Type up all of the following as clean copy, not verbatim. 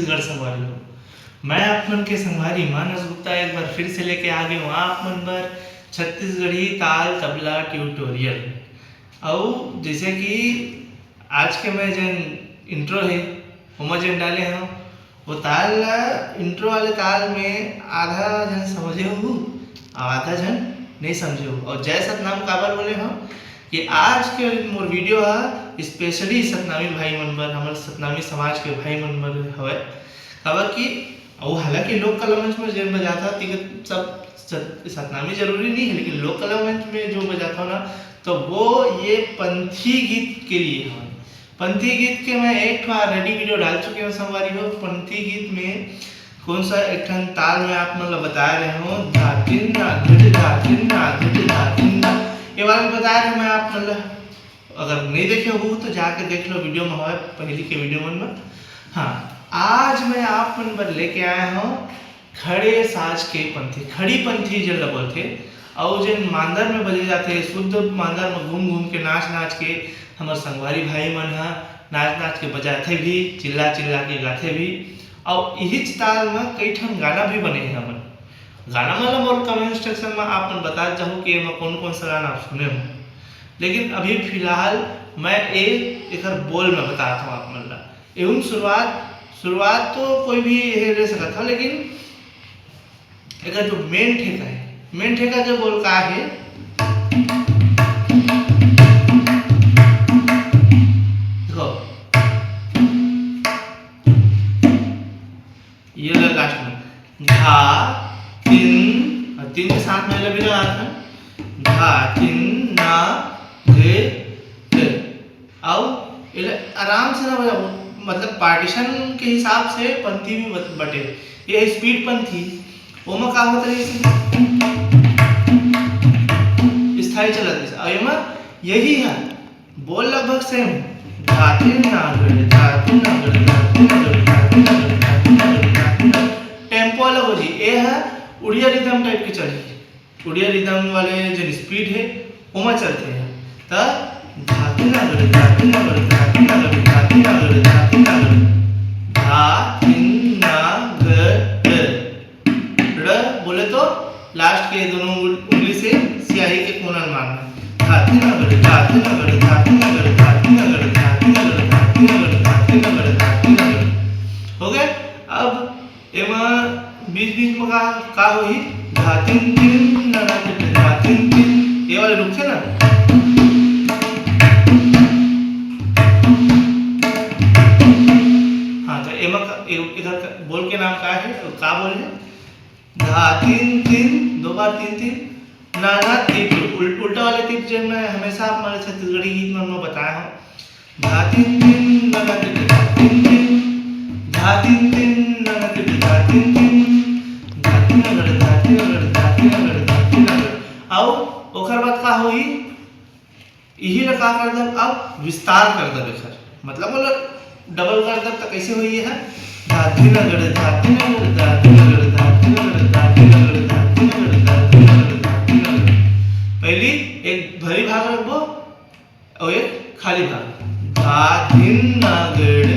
छत्तीसगढ़ संगवारी हो। मैं आप मन के संगवारी मानस गुप्ता एक बार फिर से लेके आ गए हूँ आप मन बर छत्तीसगढ़ी ताल तबला ट्यूटोरियल। और जैसे कि आज के मैं जन इंट्रो है ओमा जन डाले हूँ वो ताल इंट्रो वाले ताल में आधा जन समझे हूँ आधा जन नहीं समझे हूँ। और जय सतनाम काबर बोले हम कि आज के मोर वीडियो है स्पेशली सतनामी भाई मन बर हमारे सतनामी समाज के भाई मन बर हवे काबर कि और हालांकि लोक कला मंच में जब बजाता सब सतनामी जरूरी नहीं है, लेकिन लोक कला मंच में जो बजाता हूँ ना तो वो ये पंथी गीत के लिए है। पंथी गीत के मैं एक रेडी वीडियो डाल चुके हूँ संगवारी हो। पंथी गीत में कौन सा एक ठन ताल में आप मतलब बता रहे हो धातिन ना धुट धातिन ना धुट धातिन ना ये वाला बता रहे मैं आप मतलब अगर नहीं देखे हो तो जाके देख लो वीडियो में है पहले के वीडियो में। हाँ आज मैं आप मन पर लेके आया हूँ खड़े साज के पंथी खड़ी पंथी जो बोलते और जो मांदर में बजे जाते शुद्ध मांदर में घूम घूम के नाच के हमारे संगवारी भाई मन है नाच के बजाते भी चिल्ला के गाते भी। और यही ताल में कई ठन गाना भी बने हैं हमन गाना मतलब और कमेंट सेक्शन में आप बता चाहूँ कि मैं कौन कौन सा गाना आप सुने हो, लेकिन अभी फिलहाल मैं एक बोल में बताता हूँ आप मतलब एवं शुरुआत तो कोई भी ले सकता था, लेकिन एक जो मेन ठेका जो बोल का है देखो ये लास्ट में धा तीन के साथ में भी लगा था धा तीन ना गे और आराम से ना बजाओ मतलब पार्टीशन के हिसाब से पंथी भी बटे। ये स्पीड पंथी ओमा का होता है स्थाई चलत है यही है बोल लगभग सेम टेम्पो अलग हो जी ये है उड़िया रिदम टाइप के चली उड़िया रिदम वाले जो स्पीड है ओमा चलते हैं तो धाती नगर धाती नगर धाती नगर धाती नगर धाती नगर धाती नगर बोले तो लास्ट के दोनों उंगली से स्याही के कोना मारना धाती नगर धाती नगर धाती नगर धाती नगर धाती नगर धाती नगर धाती नगर धाती नगर हो गए। अब एमा बीच में का होई धातिन तीन धातिन तीन ये वाले रुक थे ना इधर बोल के नाम का है का बोल है धातिन तीन दो बार तीन नाना तीप उल्टा वाले तीप जो मैं हमेशा हमारे छत्तीसगढ़ी गीत में बताया हूँ धातिन तीन नाना तीप धातिन तीन धातिन तीन नाना तीप धातिन तीन धातिन नगर धातिन नगर धातिन नगर धातिन नगर और ओकर बाद का होई यही ना का कर दब अब विस्तार कर दब एकर मतलब बोलो डबल कर दब तो कैसे होई है धाती नगर धाती नगर धाती नगर धाती नगर धाती नगर धाती नगर धाती नगर धाती नगर पहली एक भरी भाग रखबो और एक खाली भाग धाती नगर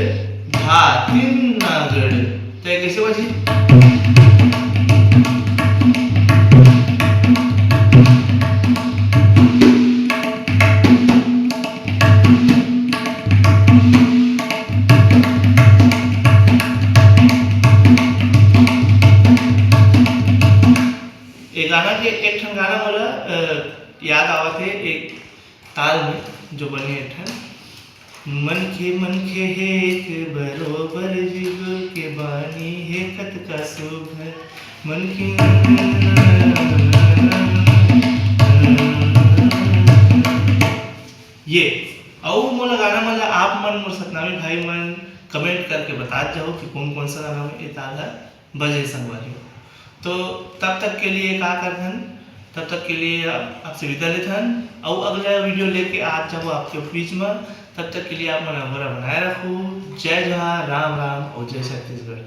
तो ये कैसे बजी गाना के एक ठन गाना मोला याद आवत है एक ताल में जो बने मन के है एक बरोबर जिग के बानी है कत का सुभर मन के ये और मोला गाना मतलब आप मन मोर सतनामी भाई मन कमेंट करके बता जाओ कि कौन सा गाना में ये ताल बजे संगवारी। तो तब तक के लिए क्या करथन तब तक के लिए आपसे विदा लेथन और अगला वीडियो लेके आ जाओ आपके बीच में। तब तक के लिए आप मन बनाए रखो। जय जवाहर राम राम और जय छत्तीसगढ़।